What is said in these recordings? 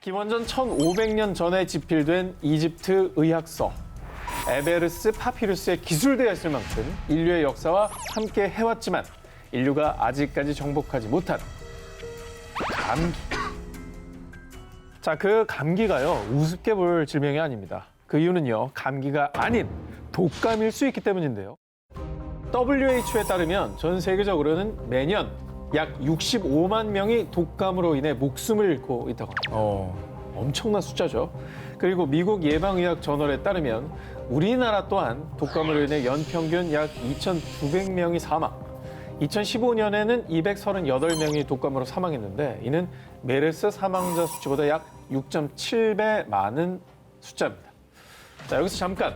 기원전 1500년 전에 집필된 이집트 의학서 에베르스 파피루스에 기술되어 있을 만큼 인류의 역사와 함께 해왔지만 인류가 아직까지 정복하지 못한 감기. 자, 그 감기가요, 우습게 볼 질병이 아닙니다. 그 이유는요, 감기가 아닌 독감일 수 있기 때문인데요. WHO에 따르면 전 세계적으로는 매년 약 65만 명이 독감으로 인해 목숨을 잃고 있다고 합니다. 엄청난 숫자죠. 그리고 미국 예방의학 저널에 따르면 우리나라 또한 독감으로 인해 연평균 약 2,900명이 사망. 2015년에는 238명이 독감으로 사망했는데 이는 메르스 사망자 수치보다 약 6.7배 많은 숫자입니다. 자, 여기서 잠깐.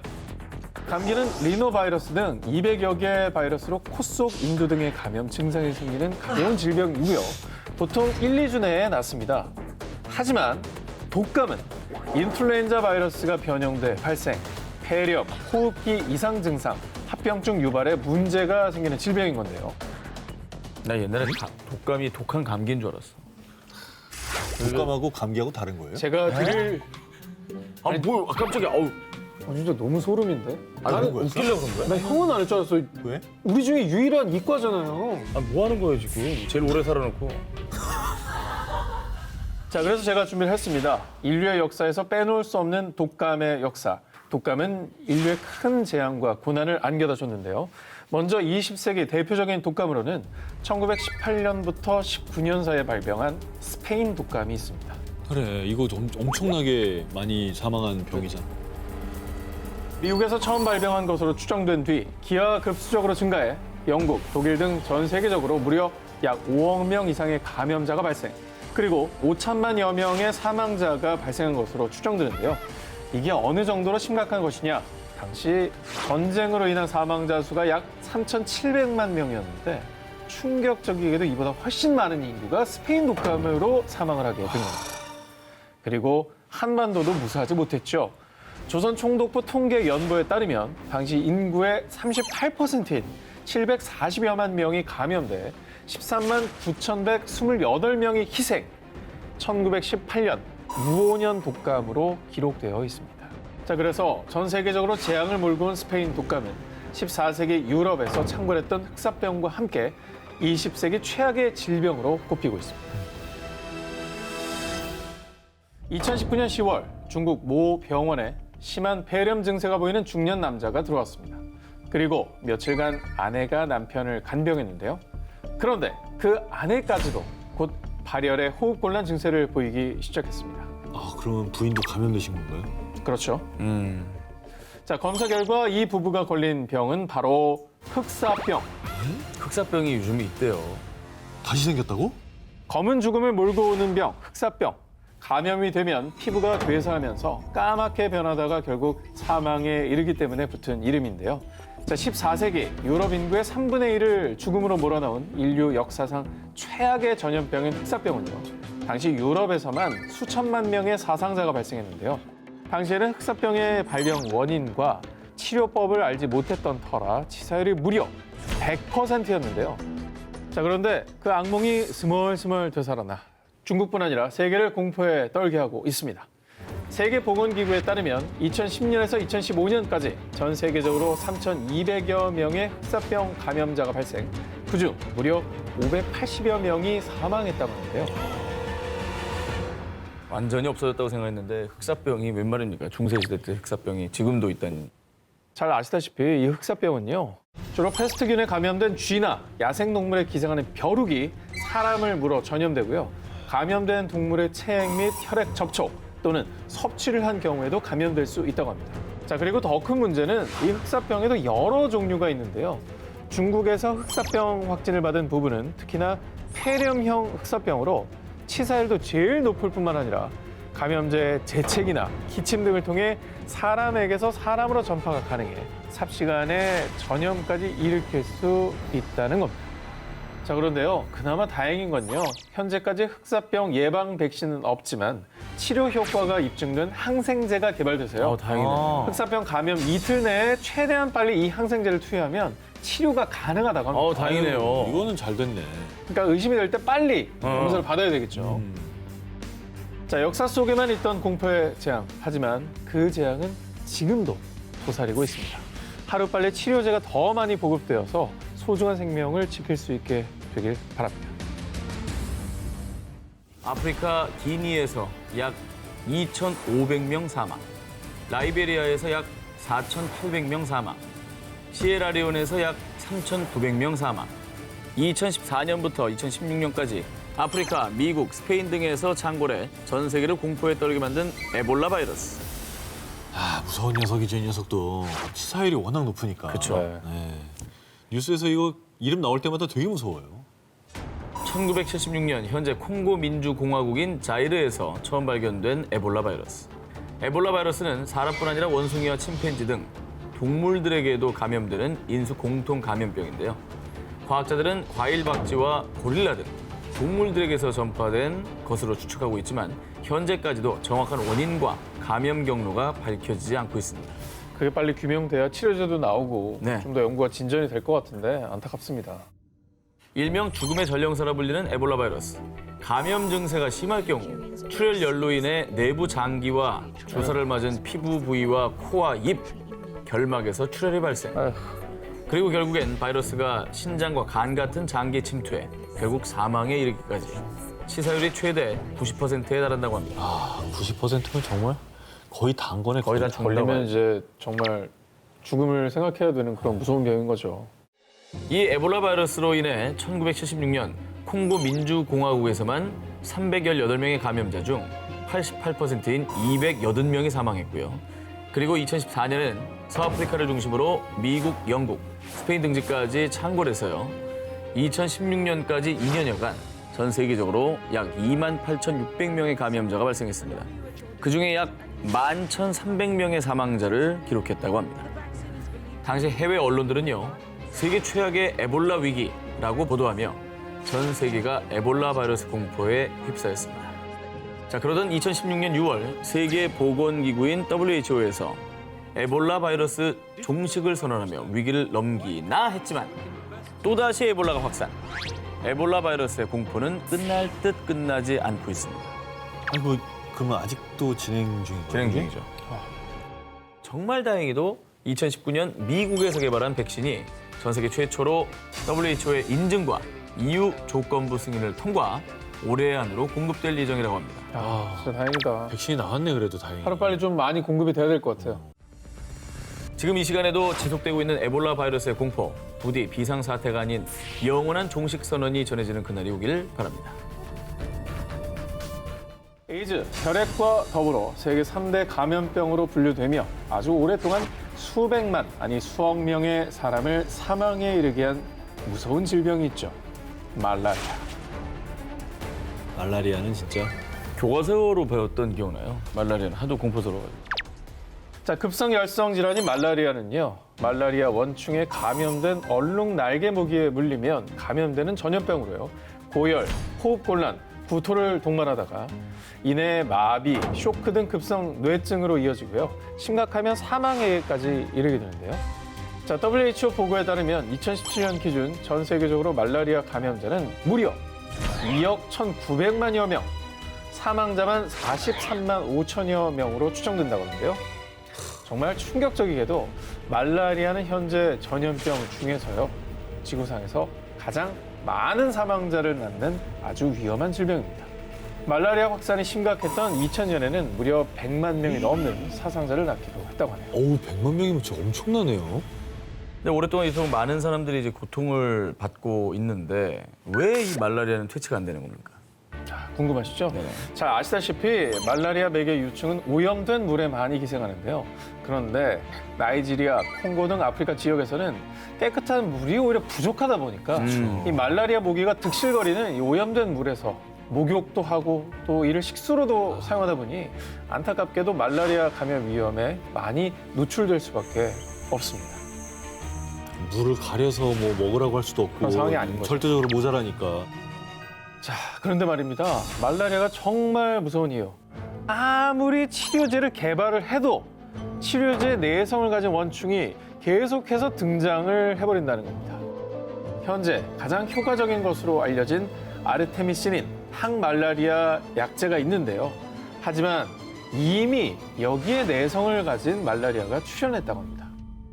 감기는 리노바이러스 등 200여 개 바이러스로 코 속, 인두 등의 감염 증상이 생기는 가벼운 질병이고요. 보통 1, 2주 내에 낫습니다. 하지만 독감은 인플루엔자 바이러스가 변형돼 발생, 폐렴, 호흡기 이상 증상, 합병증 유발에 문제가 생기는 질병인 건데요. 나 옛날에 독감이 독한 감기인 줄 알았어. 독감하고 감기하고 다른 거예요? 제가 드릴... 깜짝이야. 어우. 진짜 너무 소름인데? 나는 웃기려고 그런 거야? 나 형은 안 할 줄 알았어. 왜? 우리 중에 유일한 이과잖아요. 뭐 하는 거예요, 지금? 제일 오래 살아놓고. 자, 그래서 제가 준비를 했습니다. 인류의 역사에서 빼놓을 수 없는 독감의 역사. 독감은 인류의 큰 재앙과 고난을 안겨다 줬는데요. 먼저 20세기 대표적인 독감으로는 1918년부터 19년 사이에 발병한 스페인 독감이 있습니다. 그래, 이거 엄청나게 많이 사망한 병이잖아. 미국에서 처음 발병한 것으로 추정된 뒤 기하급수적으로 증가해 영국, 독일 등 전 세계적으로 무려 약 5억 명 이상의 감염자가 발생, 그리고 5천만여 명의 사망자가 발생한 것으로 추정되는데요. 이게 어느 정도로 심각한 것이냐? 당시 전쟁으로 인한 사망자 수가 약 3,700만 명이었는데 충격적이게도 이보다 훨씬 많은 인구가 스페인 독감으로 사망을 하게 된 겁니다. 그리고 한반도도 무사하지 못했죠. 조선 총독부 통계연보에 따르면 당시 인구의 38%인 740여만 명이 감염돼 13만 9,128명이 희생, 1918년 무오년 독감으로 기록되어 있습니다. 자, 그래서 전 세계적으로 재앙을 몰고 온 스페인 독감은 14세기 유럽에서 창궐했던 흑사병과 함께 20세기 최악의 질병으로 꼽히고 있습니다. 2019년 10월 중국 모 병원에 심한 폐렴 증세가 보이는 중년 남자가 들어왔습니다. 그리고 며칠간 아내가 남편을 간병했는데요. 그런데 그 아내까지도 곧 발열의 호흡곤란 증세를 보이기 시작했습니다. 아, 그러면 부인도 감염되신 건가요? 그렇죠. 자, 검사 결과 이 부부가 걸린 병은 바로 흑사병. 흑사병이 요즘에 있대요. 다시 생겼다고? 검은 죽음을 몰고 오는 병, 흑사병. 감염이 되면 피부가 괴사하면서 까맣게 변하다가 결국 사망에 이르기 때문에 붙은 이름인데요. 자, 14세기 유럽 인구의 3분의 1을 죽음으로 몰아넣은 인류 역사상 최악의 전염병인 흑사병은요, 당시 유럽에서만 수천만 명의 사상자가 발생했는데요. 당시에는 흑사병의 발병 원인과 치료법을 알지 못했던 터라 치사율이 무려 100%였는데요. 자, 그런데 그 악몽이 스멀스멀 되살아나 중국뿐 아니라 세계를 공포에 떨게 하고 있습니다. 세계보건기구에 따르면 2010년에서 2015년까지 전 세계적으로 3,200여 명의 흑사병 감염자가 발생, 그중 무려 580여 명이 사망했다고 하는데요. 완전히 없어졌다고 생각했는데 흑사병이 웬 말입니까? 중세시대 때 흑사병이 지금도 있다니. 잘 아시다시피 이 흑사병은요, 주로 패스트균에 감염된 쥐나 야생동물에 기생하는 벼룩이 사람을 물어 전염되고요. 감염된 동물의 체액 및 혈액 접촉 또는 섭취를 한 경우에도 감염될 수 있다고 합니다. 자, 그리고 더 큰 문제는 이 흑사병에도 여러 종류가 있는데요. 중국에서 흑사병 확진을 받은 부부는 특히나 폐렴형 흑사병으로 치사율도 제일 높을 뿐만 아니라 감염자의 재채기나 기침 등을 통해 사람에게서 사람으로 전파가 가능해 삽시간에 전염까지 일으킬 수 있다는 겁니다. 자, 그런데요, 그나마 다행인 건요, 현재까지 흑사병 예방 백신은 없지만 치료 효과가 입증된 항생제가 개발돼서요. 다행이네. 흑사병 감염 이틀 내에 최대한 빨리 이 항생제를 투여하면 치료가 가능하다고 합니다. 다행이네요. 이거는 잘 됐네. 그러니까 의심이 될 때 빨리 검사를 받아야 되겠죠. 자, 역사 속에만 있던 공포의 재앙. 하지만 그 재앙은 지금도 도사리고 있습니다. 하루빨리 치료제가 더 많이 보급되어서 소중한 생명을 지킬 수 있게 되길 바랍니다. 아프리카 기니에서 약 2,500명 사망, 라이베리아에서 약 4,800명 사망, 시에라리온에서 약 3,900명 사망. 2014년부터 2016년까지 아프리카, 미국, 스페인 등에서 창궐해 전 세계를 공포에 떨게 만든 에볼라 바이러스. 아, 무서운 녀석이죠, 이 녀석도. 치사율이 워낙 높으니까. 그쵸. 네. 뉴스에서 이거 이름 나올 때마다 되게 무서워요. 1976년 현재 콩고 민주공화국인 자이르에서 처음 발견된 에볼라 바이러스. 에볼라 바이러스는 사람뿐 아니라 원숭이와 침팬지 등 동물들에게도 감염되는 인수 공통 감염병인데요. 과학자들은 과일 박쥐와 고릴라 등 동물들에게서 전파된 것으로 추측하고 있지만 현재까지도 정확한 원인과 감염 경로가 밝혀지지 않고 있습니다. 그게 빨리 규명돼야 치료제도 나오고 네. 좀 더 연구가 진전이 될 것 같은데 안타깝습니다. 일명 죽음의 전령사라 불리는 에볼라 바이러스. 감염 증세가 심할 경우 출혈열로 인해 내부 장기와 주사를 맞은 피부 부위와 코와 입, 결막에서 출혈이 발생. 아휴. 그리고 결국엔 바이러스가 신장과 간 같은 장기에 침투해 결국 사망에 이르기까지. 치사율이 최대 90%에 달한다고 합니다. 아, 90%면 정말 거의 다 한 거네. 거의 다 걸리면 이제 정말 죽음을 생각해야 되는 그런 무서운 병인 거죠. 이 에볼라 바이러스로 인해 1976년 콩고 민주공화국에서만 318명의 감염자 중 88%인 280명이 사망했고요. 그리고 2014년엔 서아프리카를 중심으로 미국, 영국, 스페인 등지까지 창궐해서요. 2016년까지 2년여간 전 세계적으로 약 28,600명의 감염자가 발생했습니다. 그중에 약 11,300명의 사망자를 기록했다고 합니다. 당시 해외 언론들은요. 세계 최악의 에볼라 위기라고 보도하며 전 세계가 에볼라 바이러스 공포에 휩싸였습니다. 자, 그러던 2016년 6월 세계보건기구인 WHO에서 에볼라 바이러스 종식을 선언하며 위기를 넘기나 했지만 또다시 에볼라가 확산. 에볼라 바이러스의 공포는 끝날 듯 끝나지 않고 있습니다. 아이고, 그러면 아직도 진행 중인 거예요? 진행 중이죠. 정말 다행히도 2019년 미국에서 개발한 백신이 전 세계 최초로 WHO의 인증과 EU 조건부 승인을 통과, 올해 안으로 공급될 예정이라고 합니다. 아, 진짜 다행이다. 백신이 나왔네, 그래도 다행히. 하루빨리 좀 많이 공급이 돼야 될 것 같아요. 지금 이 시간에도 지속되고 있는 에볼라 바이러스의 공포, 부디 비상사태가 아닌 영원한 종식 선언이 전해지는 그날이 오길 바랍니다. 에이즈, 혈액과 더불어 세계 3대 감염병으로 분류되며 아주 오랫동안 수백만, 아니 수억 명의 사람을 사망에 이르게 한 무서운 질병이 있죠. 말라리아. 말라리아는 진짜. 교과서로 배웠던 기억나요? 말라리아는 하도 공포스러워가지고. 자, 급성열성 질환인 말라리아는요. 말라리아 원충에 감염된 얼룩 날개 모기에 물리면 감염되는 전염병으로요. 고열, 호흡곤란, 구토를 동반하다가 이내 마비, 쇼크 등 급성 뇌증으로 이어지고요. 심각하면 사망에까지 이르게 되는데요. 자, WHO 보고에 따르면 2017년 기준 전 세계적으로 말라리아 감염자는 무려 2억 1,900만여 명, 사망자만 43만 5천여 명으로 추정된다고 하는데요. 정말 충격적이게도 말라리아는 현재 전염병 중에서요. 지구상에서 가장 많은 사망자를 낳는 아주 위험한 질병입니다. 말라리아 확산이 심각했던 2000년에는 무려 100만 명이 넘는 사상자를 낳기도 했다고 하네요. 어우, 100만 명이면 진짜 엄청나네요. 근데 오랫동안 이토록 많은 사람들이 이제 고통을 받고 있는데 왜 이 말라리아는 퇴치가 안 되는 겁니까? 자, 궁금하시죠? 네네. 자, 아시다시피 말라리아 맥의 유충은 오염된 물에 많이 기생하는데요. 그런데 나이지리아, 콩고 등 아프리카 지역에서는 깨끗한 물이 오히려 부족하다 보니까 이 말라리아 모기가 득실거리는 이 오염된 물에서 목욕도 하고 또 이를 식수로도 사용하다 보니 안타깝게도 말라리아 감염 위험에 많이 노출될 수밖에 없습니다. 물을 가려서 뭐 먹으라고 할 수도 없고. 그런 상황이 아닌 거죠. 절대적으로 모자라니까. 자, 그런데 말입니다. 말라리아가 정말 무서운 이유. 아무리 치료제를 개발을 해도 치료제 내성을 가진 원충이 계속해서 등장을 해버린다는 겁니다. 현재 가장 효과적인 것으로 알려진 아르테미신인 항말라리아 약제가 있는데요. 하지만 이미 여기에 내성을 가진 말라리아가 출현했다고 합니다.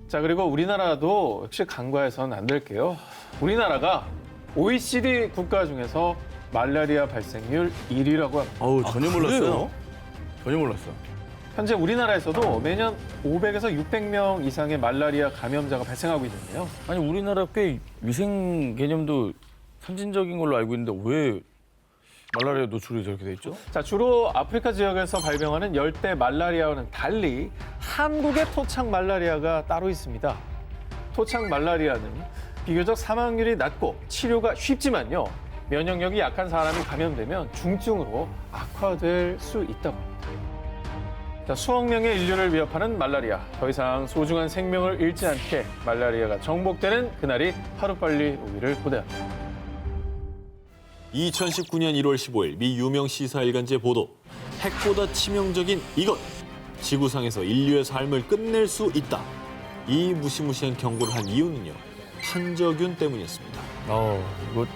자, 그리고 우리나라도 역시 간과해서는 안 될게요. 우리나라가 OECD 국가 중에서 말라리아 발생률 1위라고 합니다. 어우, 전혀 몰랐어요. 그래요? 전혀 몰랐어. 현재 우리나라에서도 매년 500에서 600명 이상의 말라리아 감염자가 발생하고 있는데요. 아니, 우리나라 꽤 위생 개념도 선진적인 걸로 알고 있는데 왜 말라리아 노출이 저렇게 돼 있죠? 자, 주로 아프리카 지역에서 발병하는 열대 말라리아와는 달리 한국의 토착 말라리아가 따로 있습니다. 토착 말라리아는 비교적 사망률이 낮고 치료가 쉽지만요. 면역력이 약한 사람이 감염되면 중증으로 악화될 수 있다고 합니다. 자, 수억 명의 인류를 위협하는 말라리아. 더 이상 소중한 생명을 잃지 않게 말라리아가 정복되는 그날이 하루빨리 오기를 고대합니다. 2019년 1월 15일 미 유명 시사 일간지 보도. 핵보다 치명적인 이것. 지구상에서 인류의 삶을 끝낼 수 있다. 이 무시무시한 경고를 한 이유는요. 탄저균 때문이었습니다. 이거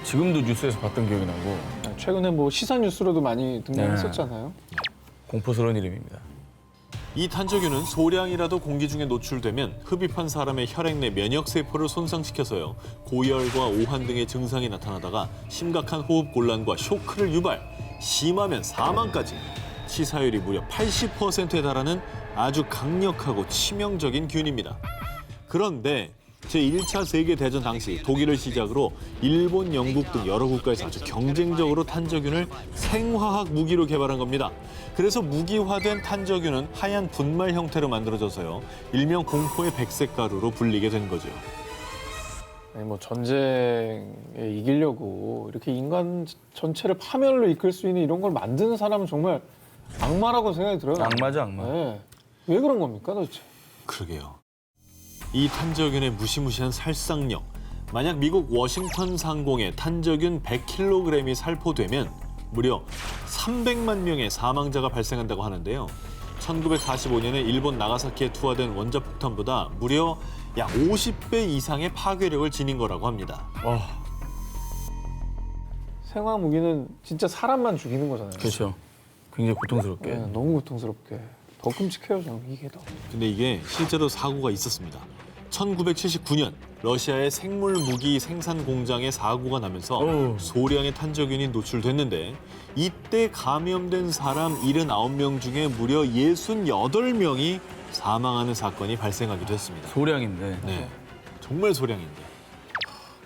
지금도 뉴스에서 봤던 기억이 나고 최근에 뭐 시사 뉴스로도 많이 등장했었잖아요. 공포스러운 이름입니다. 이 탄저균은 소량이라도 공기 중에 노출되면 흡입한 사람의 혈액 내 면역세포를 손상시켜서요. 고열과 오한 등의 증상이 나타나다가 심각한 호흡 곤란과 쇼크를 유발, 심하면 사망까지 치사율이 무려 80%에 달하는 아주 강력하고 치명적인 균입니다. 그런데 제1차 세계대전 당시 독일을 시작으로 일본, 영국 등 여러 국가에서 아주 경쟁적으로 탄저균을 생화학 무기로 개발한 겁니다. 그래서 무기화된 탄저균은 하얀 분말 형태로 만들어져서요. 일명 공포의 백색 가루로 불리게 된 거죠. 아니, 뭐 전쟁에 이기려고 이렇게 인간 전체를 파멸로 이끌 수 있는 이런 걸 만드는 사람은 정말 악마라고 생각이 들어요. 악마죠, 악마. 네. 왜 그런 겁니까, 도대체? 그러게요. 이 탄저균의 무시무시한 살상력. 만약 미국 워싱턴 상공에 탄저균 100kg이 살포되면 무려 300만 명의 사망자가 발생한다고 하는데요. 1945년에 일본 나가사키에 투하된 원자폭탄보다 무려 약 50배 이상의 파괴력을 지닌 거라고 합니다. 생화 무기는 진짜 사람만 죽이는 거잖아요. 그렇죠. 굉장히 고통스럽게. 네, 너무 고통스럽게. 더 끔찍해요, 저는 이게 더. 근데 이게 실제로 사고가 있었습니다. 1979년 러시아의 생물 무기 생산 공장에 사고가 나면서 소량의 탄저균이 노출됐는데 이때 감염된 사람 79명 중에 무려 68명이 사망하는 사건이 발생하기도 했습니다. 소량인데. 네, 정말 소량인데.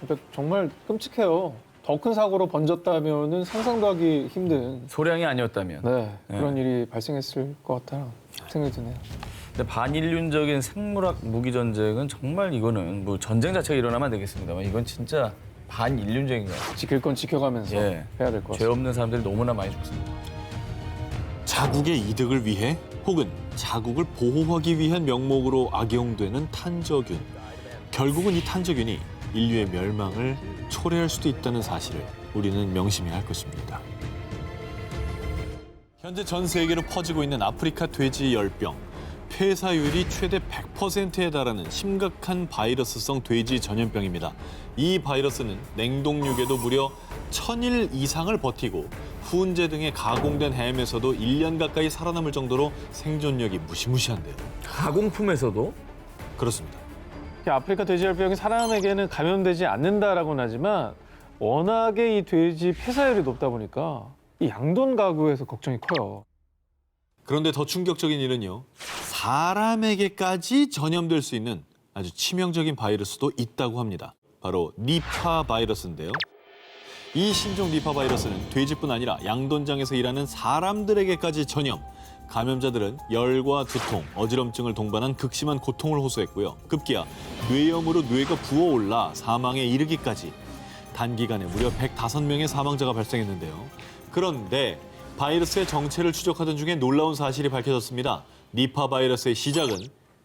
그러니까 정말 끔찍해요. 더 큰 사고로 번졌다면은 상상도 하기 힘든 소량이 아니었다면. 그런 일이 발생했을 것 같다는 생각이 드네요. 근데 반인륜적인 생물학 무기 전쟁은 정말 이거는 뭐 전쟁 자체가 일어나면 안 되겠습니다만 이건 진짜 반인륜적인 거예요. 지킬 건 지켜가면서 예. 해야 될 것 죄 같습니다. 없는 사람들이 너무나 많이 죽습니다. 자국의 이득을 위해 혹은 자국을 보호하기 위한 명목으로 악용되는 탄저균. 결국은 이 탄저균이 인류의 멸망을 초래할 수도 있다는 사실을 우리는 명심해야 할 것입니다. 현재 전 세계로 퍼지고 있는 아프리카 돼지 열병. 폐사율이 최대 100%에 달하는 심각한 바이러스성 돼지 전염병입니다. 이 바이러스는 냉동육에도 무려 1000일 이상을 버티고 후은제 등의 가공된 햄에서도 1년 가까이 살아남을 정도로 생존력이 무시무시한데요. 가공품에서도 그렇습니다. 아프리카 돼지열병이 사람에게는 감염되지 않는다라고는 하지만 워낙에 이 돼지 폐사율이 높다 보니까 이 양돈 가구에서 걱정이 커요. 그런데 더 충격적인 일은요. 사람에게까지 전염될 수 있는 아주 치명적인 바이러스도 있다고 합니다. 바로 니파 바이러스인데요. 이 신종 니파 바이러스는 돼지뿐 아니라 양돈장에서 일하는 사람들에게까지 전염. 감염자들은 열과 두통, 어지럼증을 동반한 극심한 고통을 호소했고요. 급기야 뇌염으로 뇌가 부어올라 사망에 이르기까지 단기간에 무려 105명의 사망자가 발생했는데요. 그런데 바이러스의 정체를 추적하던 중에 놀라운 사실이 밝혀졌습니다. 니파 바이러스의 시작은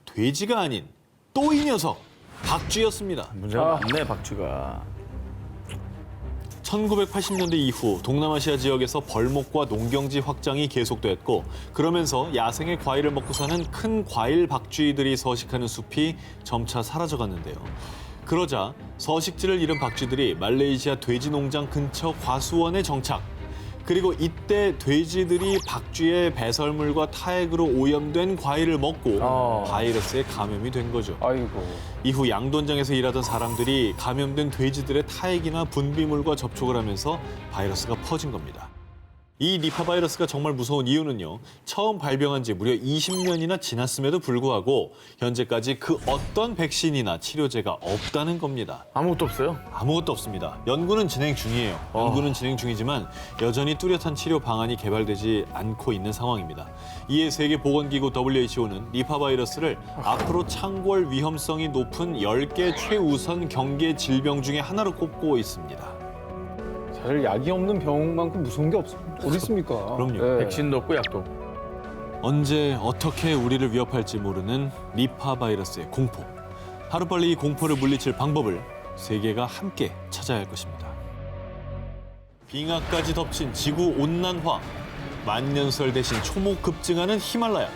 돼지가 아닌 또 이 녀석, 박쥐였습니다. 문제가 많네, 박쥐가. 1980년대 이후 동남아시아 지역에서 벌목과 농경지 확장이 계속됐고 그러면서 야생의 과일을 먹고 사는 큰 과일 박쥐들이 서식하는 숲이 점차 사라져갔는데요. 그러자 서식지를 잃은 박쥐들이 말레이시아 돼지 농장 근처 과수원에 정착. 그리고 이때 돼지들이 박쥐의 배설물과 타액으로 오염된 과일을 먹고 바이러스에 감염이 된 거죠. 아이고. 이후 양돈장에서 일하던 사람들이 감염된 돼지들의 타액이나 분비물과 접촉을 하면서 바이러스가 퍼진 겁니다. 이 니파 바이러스가 정말 무서운 이유는요. 처음 발병한 지 무려 20년이나 지났음에도 불구하고 현재까지 그 어떤 백신이나 치료제가 없다는 겁니다. 아무것도 없어요? 아무것도 없습니다. 연구는 진행 중이에요. 연구는 진행 중이지만 여전히 뚜렷한 치료 방안이 개발되지 않고 있는 상황입니다. 이에 세계보건기구 WHO는 니파 바이러스를 앞으로 창궐 위험성이 높은 10개 최우선 경계 질병 중에 하나로 꼽고 있습니다. 사실 약이 없는 병만큼 무서운 게 어디 있습니까? 그럼요. 백신도 없고 약도 없고. 언제 어떻게 우리를 위협할지 모르는 니파 바이러스의 공포. 하루빨리 이 공포를 물리칠 방법을 세계가 함께 찾아야 할 것입니다. 빙하까지 덮친 지구온난화. 만년설 대신 초목 급증하는 히말라야.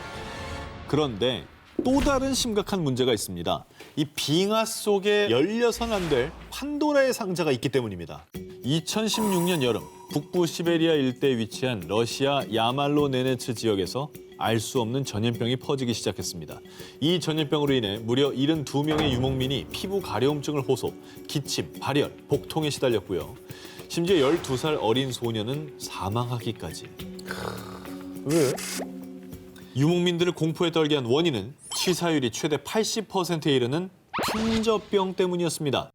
그런데 또 다른 심각한 문제가 있습니다. 이 빙하 속에 열려선 안 될 판도라의 상자가 있기 때문입니다. 2016년 여름 북부 시베리아 일대에 위치한 러시아 야말로 네네츠 지역에서 알 수 없는 전염병이 퍼지기 시작했습니다. 이 전염병으로 인해 무려 72명의 유목민이 피부 가려움증을 호소, 기침, 발열, 복통에 시달렸고요. 심지어 12살 어린 소년은 사망하기까지. 왜? 유목민들을 공포에 떨게 한 원인은 치사율이 최대 80%에 이르는 탄저병 때문이었습니다.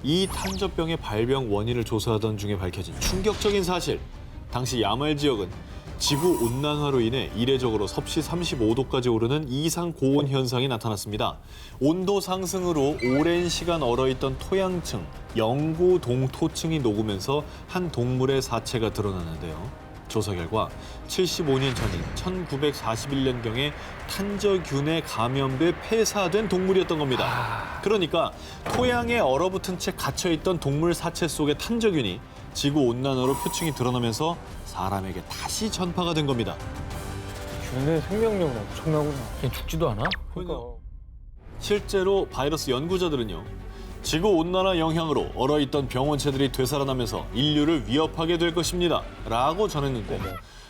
이 탄저병의 발병 원인을 조사하던 중에 밝혀진 충격적인 사실. 당시 야말 지역은 지구온난화로 인해 이례적으로 섭씨 35도까지 오르는 이상 고온 현상이 나타났습니다. 온도 상승으로 오랜 시간 얼어있던 토양층, 영구동토층이 녹으면서 한 동물의 사체가 드러났는데요. 조사 결과 75년 전인 1941년경에 탄저균에 감염돼 폐사된 동물이었던 겁니다. 그러니까 토양에 얼어붙은 채 갇혀있던 동물 사체 속의 탄저균이 지구온난화로 표층이 드러나면서 사람에게 다시 전파가 된 겁니다. 균의 생명력은 엄청나구나. 그냥 죽지도 않아? 그러니까. 실제로 바이러스 연구자들은요. 지구온난화 영향으로 얼어있던 병원체들이 되살아나면서 인류를 위협하게 될 것입니다. 라고 전했는데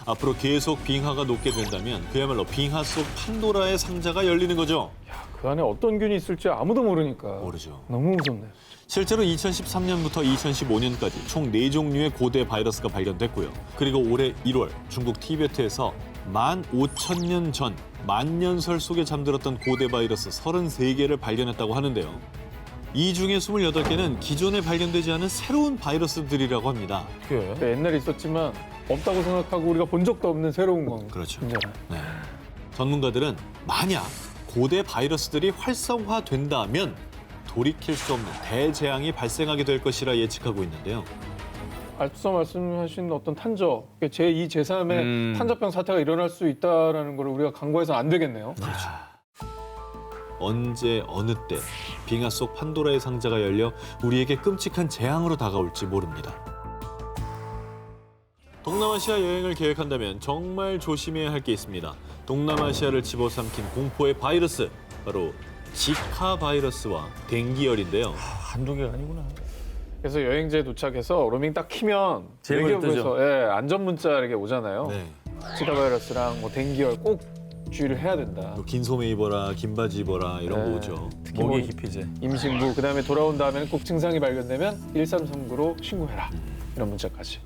앞으로 계속 빙하가 녹게 된다면 그야말로 빙하 속 판도라의 상자가 열리는 거죠. 야, 그 안에 어떤 균이 있을지 아무도 모르니까. 모르죠. 너무 무섭네. 실제로 2013년부터 2015년까지 총 4종류의 고대 바이러스가 발견됐고요. 그리고 올해 1월 중국 티베트에서 15,000년 전 만년설 속에 잠들었던 고대 바이러스 33개를 발견했다고 하는데요. 이 중에 28개는 기존에 발견되지 않은 새로운 바이러스들이라고 합니다. 그러니까 옛날에 있었지만 없다고 생각하고 우리가 본 적도 없는 새로운 건. 그렇죠. 진짜로. 네. 전문가들은 만약 고대 바이러스들이 활성화된다면 돌이킬 수 없는 대재앙이 발생하게 될 것이라 예측하고 있는데요. 앞서 말씀하신 어떤 탄저, 제2, 제3의 탄저병 사태가 일어날 수 있다는 걸 우리가 간과해서는 안 되겠네요. 언제 어느 때 빙하 속 판도라의 상자가 열려 우리에게 끔찍한 재앙으로 다가올지 모릅니다. 동남아시아 여행을 계획한다면 정말 조심해야 할 게 있습니다. 동남아시아를 집어삼킨 공포의 바이러스, 바로 지카 바이러스와 댕기열인데요. 한두 개가 아니구나. 그래서 여행지에 도착해서 로밍 딱 키면 제일 먼저 대기업에서 안전 문자 이렇게 오잖아요. 네. 지카 바이러스랑 뭐 댕기열 꼭 주의를 해야 된다. 뭐 긴 소매 입어라, 긴 바지 입어라 이런 네. 거 오죠. 특히 뭐 모기 기피제. 임신부, 그다음에 돌아온 다음에는 꼭 증상이 발견되면 1339로 신고해라. 이런 문자까지.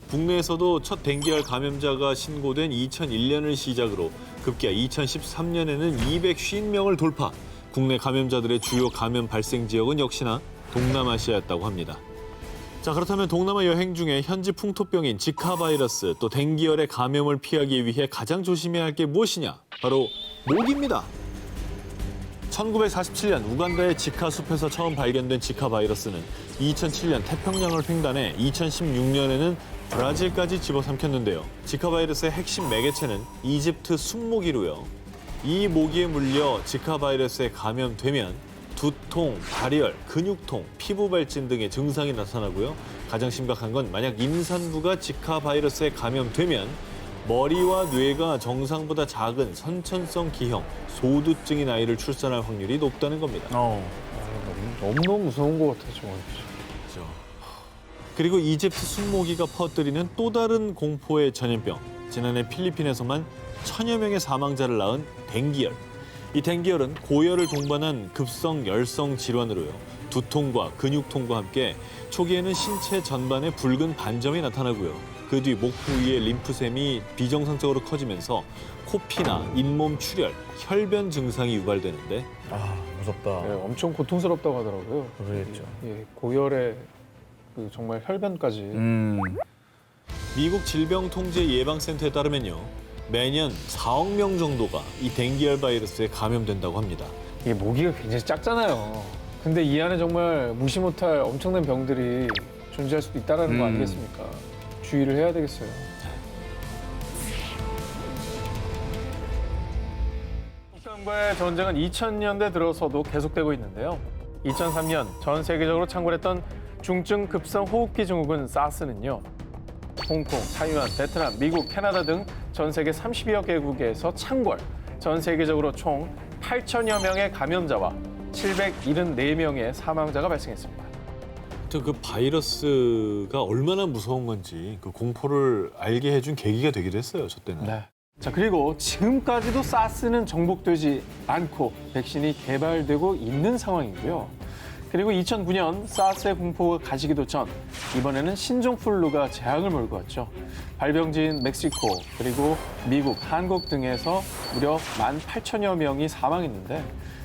국내에서도 첫 댕기열 감염자가 신고된 2001년을 시작으로 급기야 2013년에는 250명을 돌파. 국내 감염자들의 주요 감염 발생 지역은 역시나 동남아시아였다고 합니다. 자, 그렇다면 동남아 여행 중에 현지 풍토병인 지카 바이러스 또 댕기열의 감염을 피하기 위해 가장 조심해야 할 게 무엇이냐? 바로 모기입니다. 1947년 우간다의 지카 숲에서 처음 발견된 지카 바이러스는 2007년 태평양을 횡단해 2016년에는 브라질까지 집어삼켰는데요. 지카 바이러스의 핵심 매개체는 이집트 숲모기로요. 이 모기에 물려 지카 바이러스에 감염되면 두통, 발열, 근육통, 피부 발진 등의 증상이 나타나고요. 가장 심각한 건 만약 임산부가 지카 바이러스에 감염되면 머리와 뇌가 정상보다 작은 선천성 기형, 소두증인 아이를 출산할 확률이 높다는 겁니다. 너무너무 무서운 것 같아, 정말. 그렇죠. 그리고 이집트 순모기가 퍼뜨리는 또 다른 공포의 전염병. 지난해 필리핀에서만 1000여 명의 사망자를 낳은 댕기열. 이 댕기열은 고열을 동반한 급성 열성 질환으로요. 두통과 근육통과 함께 초기에는 신체 전반에 붉은 반점이 나타나고요. 그 뒤 목 부위의 림프샘이 비정상적으로 커지면서 코피나 잇몸 출혈, 혈변 증상이 유발되는데 아, 무섭다. 네, 엄청 고통스럽다고 하더라고요. 그랬죠. 예, 고열에 그 정말 혈변까지. 미국 질병통제예방센터에 따르면요. 매년 4억 명 정도가 이 댕기열 바이러스에 감염된다고 합니다. 이게 모기가 굉장히 작잖아요. 근데 이 안에 정말 무시 못할 엄청난 병들이 존재할 수도 있다는 거 아니겠습니까? 주의를 해야 되겠어요. 북한과의 전쟁은 2000년대 들어서도 계속되고 있는데요. 2003년 전 세계적으로 창궐했던 중증 급성 호흡기 증후군 사스는요. 홍콩, 타이완, 베트남, 미국, 캐나다 등 전 세계 30여 개국에서 창궐, 전 세계적으로 총 8천여 명의 감염자와 774명의 사망자가 발생했습니다. 그 바이러스가 얼마나 무서운 건지 그 공포를 알게 해준 계기가 되기도 했어요, 저 때는. 네. 자, 그리고 지금까지도 사스는 정복되지 않고 백신이 개발되고 있는 상황이고요. 그리고 2009년 사스의 공포가 가시기도 전 이번에는 신종플루가 재앙을 몰고 왔죠. 발병지인 멕시코 그리고 미국, 한국 등에서 무려 18,000여 명이 사망했는데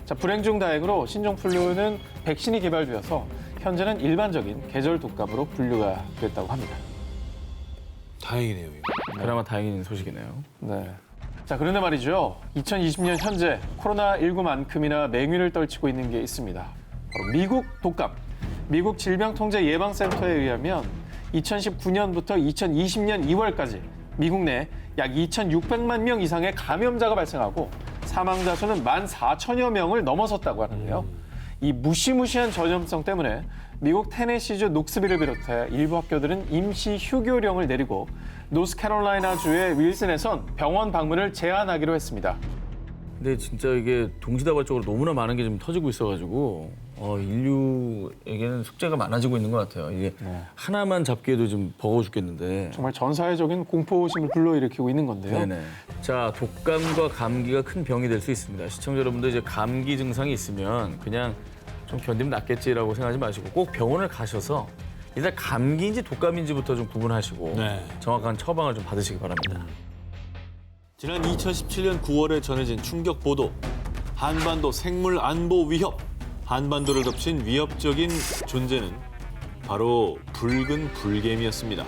자, 불행 중 다행으로 신종플루는 백신이 개발되어서 현재는 일반적인 계절 독감으로 분류가 됐다고 합니다. 다행이네요, 이거. 그나마 다행인 소식이네요. 네. 자, 그런데 말이죠. 2020년 현재 코로나19만큼이나 맹위를 떨치고 있는 게 있습니다. 바로 미국 독감. 미국 질병통제예방센터에 의하면 2019년부터 2020년 2월까지 미국 내 약 2,600만 명 이상의 감염자가 발생하고 사망자 수는 14,000여 명을 넘어섰다고 하는데요. 이 무시무시한 전염성 때문에 미국 테네시주 녹스빌을 비롯해 일부 학교들은 임시 휴교령을 내리고 노스캐롤라이나주의 윌슨에선 병원 방문을 제한하기로 했습니다. 근데 진짜 이게 동시다발적으로 너무나 많은 게 좀 터지고 있어가지고 인류에게는 숙제가 많아지고 있는 것 같아요. 이게 하나만 잡기에도 좀 버거워 죽겠는데. 정말 전 사회적인 공포심을 불러일으키고 있는 건데요. 네네. 자, 독감과 감기가 큰 병이 될 수 있습니다. 시청자 여러분들 이제 감기 증상이 있으면 그냥 좀 견디면 낫겠지라고 생각하지 마시고 꼭 병원을 가셔서 일단 감기인지 독감인지부터 좀 구분하시고 네. 정확한 처방을 좀 받으시기 바랍니다. 지난 2017년 9월에 전해진 충격 보도. 한반도 생물 안보 위협. 한반도를 덮친 위협적인 존재는 바로 붉은 불개미였습니다.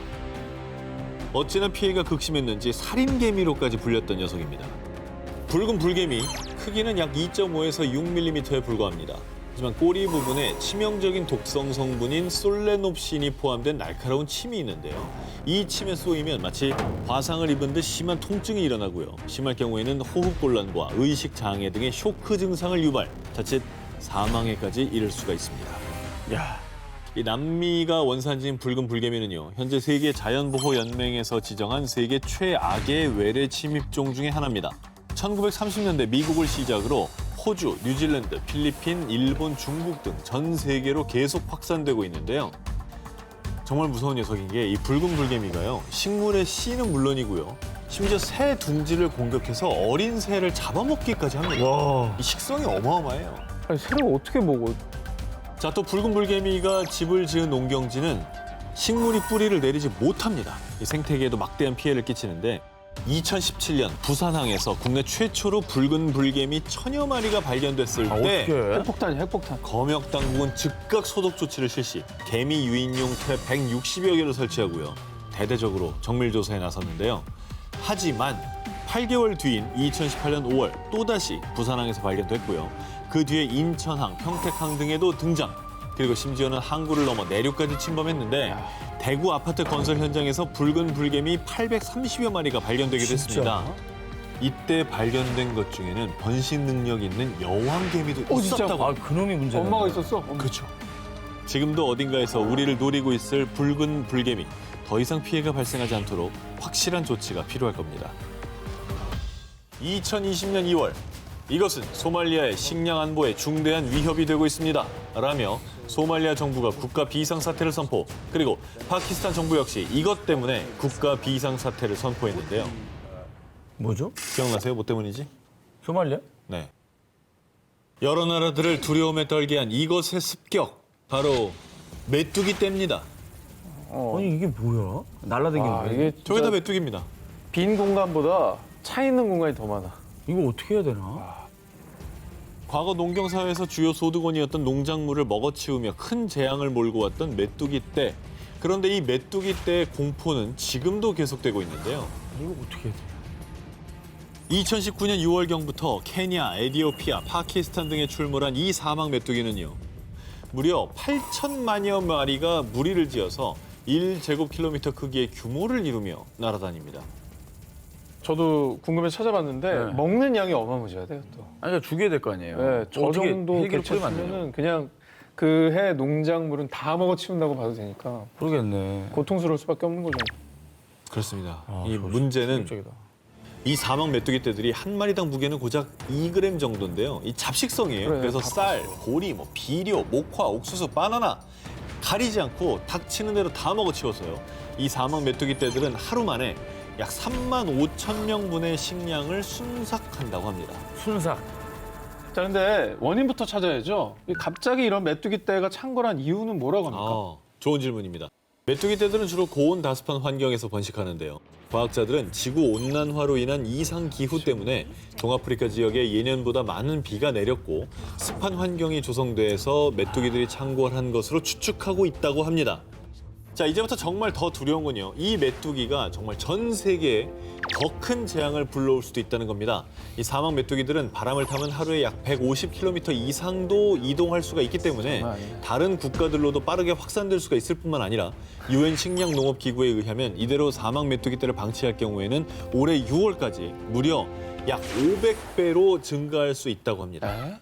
어찌나 피해가 극심했는지 살인개미로까지 불렸던 녀석입니다. 붉은 불개미, 크기는 약 2.5에서 6mm에 불과합니다. 하지만 꼬리 부분에 치명적인 독성 성분인 솔레놉신이 포함된 날카로운 침이 있는데요. 이 침에 쏘이면 마치 화상을 입은 듯 심한 통증이 일어나고요. 심할 경우에는 호흡곤란과 의식 장애 등의 쇼크 증상을 유발, 자칫 사망에까지 이를 수가 있습니다. 이 남미가 원산지인 붉은 불개미는요, 현재 세계 자연보호연맹에서 지정한 세계 최악의 외래 침입종 중에 하나입니다. 1930년대 미국을 시작으로 호주, 뉴질랜드, 필리핀, 일본, 중국 등 전 세계로 계속 확산되고 있는데요. 정말 무서운 녀석인 게 이 붉은 불개미가요, 식물의 씨는 물론이고요, 심지어 새 둥지를 공격해서 어린 새를 잡아먹기까지 합니다. 이 식성이 어마어마해요. 아니, 새를 어떻게 먹어? 자, 또 붉은 불개미가 집을 지은 농경지는 식물이 뿌리를 내리지 못합니다. 이 생태계에도 막대한 피해를 끼치는데 2017년 부산항에서 국내 최초로 붉은 불개미 1000여 마리가 발견됐을 때 핵폭탄이 핵폭탄. 검역 당국은 즉각 소독 조치를 실시, 개미 유인용 트랩 160여 개를 설치하고요. 대대적으로 정밀 조사에 나섰는데요. 하지만 8개월 뒤인 2018년 5월 또다시 부산항에서 발견됐고요. 그 뒤에 인천항, 평택항 등에도 등장. 그리고 심지어는 항구를 넘어 내륙까지 침범했는데 대구 아파트 건설 현장에서 붉은 불개미 830여 마리가 발견되기도 했습니다. 이때 발견된 것 중에는 변신 능력 있는 여왕개미도 있었다고. 아, 그놈이 문제네. 엄마가 있었어? 그렇죠. 지금도 어딘가에서 우리를 노리고 있을 붉은 불개미. 더 이상 피해가 발생하지 않도록 확실한 조치가 필요할 겁니다. 2020년 2월, 이것은 소말리아의 식량 안보에 중대한 위협이 되고 있습니다. 라며 소말리아 정부가 국가 비상사태를 선포, 그리고 파키스탄 정부 역시 이것 때문에 국가 비상사태를 선포했는데요. 뭐죠? 기억나세요? 뭐 때문이지? 소말리아? 네. 여러 나라들을 두려움에 떨게 한 이것의 습격, 바로 메뚜기 떼입니다. 아니 이게 뭐야? 날라다니는 와, 거야? 이게 저게 다 진짜 메뚜기입니다. 빈 공간보다 차 있는 공간이 더 많아. 이거 어떻게 해야 되나? 과거 농경사회에서 주요 소득원이었던 농작물을 먹어치우며 큰 재앙을 몰고 왔던 메뚜기 떼. 그런데 이 메뚜기 떼의 공포는 지금도 계속되고 있는데요. 이거 어떻게 해야 돼? 2019년 6월경부터 케냐, 에티오피아, 파키스탄 등에 출몰한 이 사막 메뚜기는요. 무려 8천만여 마리가 무리를 지어서 1제곱킬로미터 크기의 규모를 이루며 날아다닙니다. 저도 궁금해서 찾아봤는데 네. 먹는 양이 어마무지하대요 또. 아니 그러니까 죽여야 될 거 아니에요. 네, 저 어떻게 정도 헬기를 뿌리면 안 개체수면은 되냐? 그냥 그 해 농작물은 다 먹어치운다고 봐도 되니까 모르겠네. 고통스러울 수밖에 없는 거죠. 그렇습니다. 아, 이 저 문제는 충격적이다. 이 사막 메뚜기 떼들이 한 마리당 무게는 고작 2g 정도인데요. 이 잡식성이에요. 그래, 그래서 다 쌀, 보리, 비료, 목화, 옥수수, 바나나 가리지 않고 닥치는 대로 다 먹어치워서요. 이 사막 메뚜기 떼들은 하루 만에 약 3만 5천 명분의 식량을 순삭한다고 합니다. 순삭. 자, 근데 원인부터 찾아야죠. 갑자기 이런 메뚜기 떼가 창궐한 이유는 뭐라고 합니까? 좋은 질문입니다. 메뚜기 떼들은 주로 고온 다습한 환경에서 번식하는데요. 과학자들은 지구 온난화로 인한 이상 기후 때문에 동아프리카 지역에 예년보다 많은 비가 내렸고 습한 환경이 조성돼서 메뚜기들이 창궐한 것으로 추측하고 있다고 합니다. 자, 이제부터 정말 더 두려운 건요. 이 메뚜기가 정말 전 세계에 더 큰 재앙을 불러올 수도 있다는 겁니다. 이 사막 메뚜기들은 바람을 타면 하루에 약 150km 이상도 이동할 수가 있기 때문에 장난 아니네. 다른 국가들로도 빠르게 확산될 수가 있을 뿐만 아니라 UN 식량농업기구에 의하면 이대로 사막 메뚜기떼를 방치할 경우에는 올해 6월까지 무려 약 500배로 증가할 수 있다고 합니다. 에?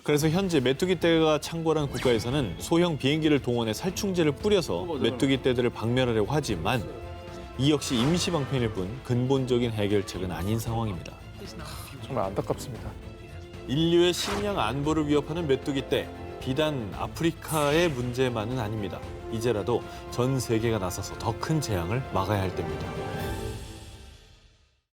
그래서 현재 메뚜기떼가 창궐한 국가에서는 소형 비행기를 동원해 살충제를 뿌려서 메뚜기떼들을 박멸하려고 하지만 이 역시 임시 방편일 뿐 근본적인 해결책은 아닌 상황입니다. 정말 안타깝습니다. 인류의 식량 안보를 위협하는 메뚜기떼, 비단 아프리카의 문제만은 아닙니다. 이제라도 전 세계가 나서서 더 큰 재앙을 막아야 할 때입니다.